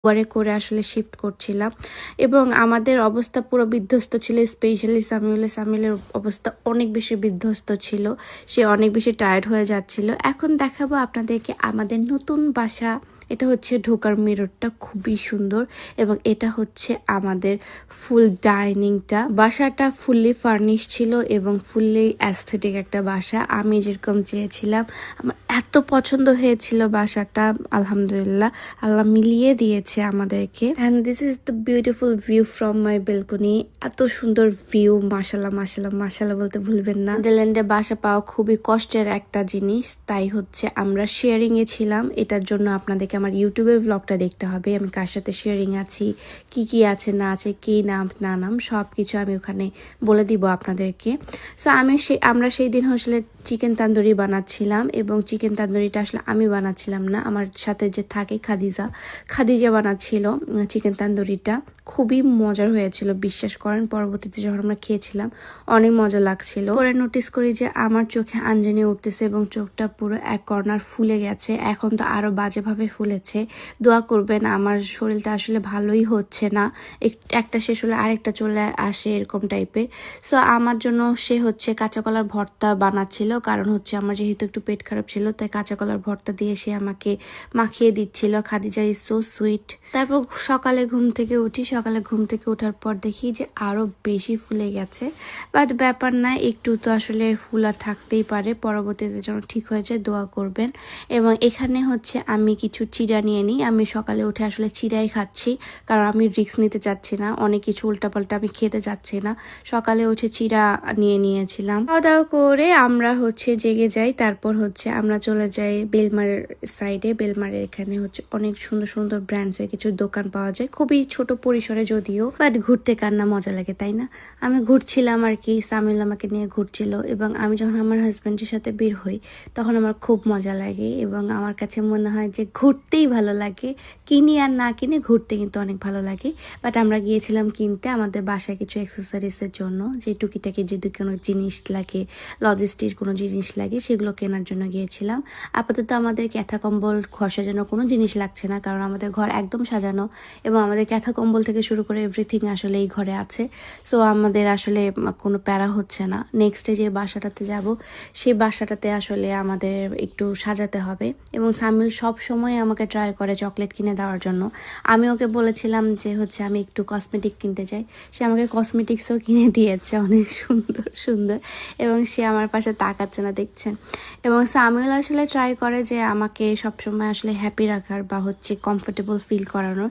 উবারে করে আসলে শিফট করছিলাম এবং আমাদের অবস্থা পুরো বিধ্বস্ত ছিল। স্পেশালি সামিউলের অবস্থা অনেক বেশি বিধ্বস্ত ছিল। সে অনেক বেশি টায়ার্ড হয়ে যাচ্ছিল। এখন দেখাবো আপনাদেরকে আমাদের নতুন বাসা। এটা হচ্ছে ঢোকার মিররটা খুবই সুন্দর এবং এটা হচ্ছে আমাদের ফুল ডাইনিংটা। বাসাটা ফুললি ফার্নিশ ছিল এবং ফুললি অ্যাস্থেটিক একটা বাসা। আমি যেরকম চেয়েছিলাম, আমার এত পছন্দ হয়েছিল বাসাটা। আলহামদুলিল্লাহ, আল্লাহ মিলিয়ে দিয়েছে আমাদেরকে। And this is the beautiful view from my balcony. এত সুন্দর ভিউ, মাশাল্লাহ মাশাল্লাহ মাশাল্লাহ বলতে ভুলবেন না। নেদারল্যান্ডে বাসা পাওয়া খুবই কষ্টের একটা জিনিস, তাই হচ্ছে আমরা শেয়ারিং এ ছিলাম। এটার জন্য আপনাদেরকে আমার ইউটিউবের ব্লগটা দেখতে হবে, আমি কার সাথে শেয়ারিং আছি, কি আছে না আছে, কি নাম না নাম সব কিছু আমি ওখানে বলে দিব আপনাদেরকে। সো আমরা সেই দিন আসলে চিকেন তান্দুরি বানাচ্ছিলাম এবং চিকেন তান্দুরিটা আসলে আমি বানাচ্ছিলাম না, আমার সাথে যে থাকে খাদিজা বানাচ্ছিল চিকেন তান্দুরিটা। খুবই মজার হয়েছিল, বিশ্বাস করেন। পরবর্তীতে যখন আমরা খেয়েছিলাম অনেক মজা লাগছিল। পরে নোটিস করি যে আমার চোখে আঞ্জানি উঠতেছে এবং চোখটা পুরো এক কর্নার ফুলে গেছে। এখন তো আরো বাজেভাবে ফুলেছে। দোয়া করবেন, আমার শরীরটা আসলে ভালোই হচ্ছে না। একটা শেষ হলে আরেকটা চলে আসে এরকম টাইপের। সো আমার জন্য সে হচ্ছে কাঁচা কলার ভর্তা বানাচ্ছিল, কারণ হচ্ছে আমার যেহেতু একটু পেট খারাপ ছিল, তাই কাঁচা কলার ভর্তা দিয়ে সে আমাকে মাখিয়ে দিচ্ছিল। Khadija is so sweet. তারপর সকালে ঘুম থেকে ওঠার পর দেখি যে আরো বেশি ফুলে গেছে। বাট ব্যাপার না, একটু তো আসলে ফুলা থাকতেই পারে। পরবর্তীতে যেন ঠিক হয়ে যায়, দোয়া করবেন। এবং এখানে হচ্ছে আমি কিছু চিড়া নিয়ে নিই। আমি সকালে উঠে আসলে চিড়াই খাচ্ছি, কারণ আমি রিস্ক নিতে চাচ্ছি না, অনেক কিছু উল্টাপাল্টা আমি খেতে চাচ্ছি না। সকালে উঠে চিড়া নিয়েছিলাম। খাওয়া দাওয়া করে আমরা হচ্ছে জেগে যাই। তারপর হচ্ছে আমরা চলে যাই বেলমারের সাইডে। বেলমারের এখানে হচ্ছে অনেক সুন্দর সুন্দর ব্র্যান্ডসের কিছু দোকান পাওয়া যায়, খুবই ছোট পরিসরে যদিও, বাট ঘুরতে কার না মজা লাগে, তাই না? আমি ঘুরছিলাম আর কি, সামিল আমাকে নিয়ে ঘুরছিল এবং আমি যখন আমার হাজব্যান্ডের সাথে বের হই তখন আমার খুব মজা লাগে এবং আমার কাছে মনে হয় যে ঘুরতেই ভালো লাগে, কিনি আর না কিনে ঘুরতে কিন্তু অনেক ভালো লাগে। বাট আমরা গিয়েছিলাম কিনতে আমাদের বাসায় কিছু অ্যাক্সেসরিজের জন্য, যে টুকিটাকি যদি কোনো জিনিস লাগে, লজিস্টির কোনো জিনিস লাগে, সেগুলো কেনার জন্য গিয়েছিলাম। আপাতত আমাদের ক্যাথা কম্বল ঘর সাজানো কোনো জিনিস লাগছে না, কারণ আমাদের ঘর একদম সাজানো এবং আমাদের ক্যাথা কম্বল থেকে শুরু করে এভরিথিং আসলে এই ঘরে আছে। সো আমাদের আসলে কোনো প্যারা হচ্ছে না। নেক্সটে যে বাসাটাতে যাব, সেই বাসাটাতে আসলে আমাদের একটু সাজাতে হবে এবং সামিল সব সময় আমাকে ট্রাই করে চকলেট কিনে দেওয়ার জন্য। আমি ওকে বলেছিলাম যে হচ্ছে আমি একটু কসমেটিক কিনতে চাই, সে আমাকে কসমেটিক্সও কিনে দিয়েছে, অনেক সুন্দর সুন্দর, এবং সে আমার পাশে তাকাচ্ছে না, দেখছেন। এবং সামিউল আসলে ট্রাই করে যে আমাকে সবসময় আসলে হ্যাপি রাখার বা হচ্ছে কমফোর্টেবল ফিল করানোর।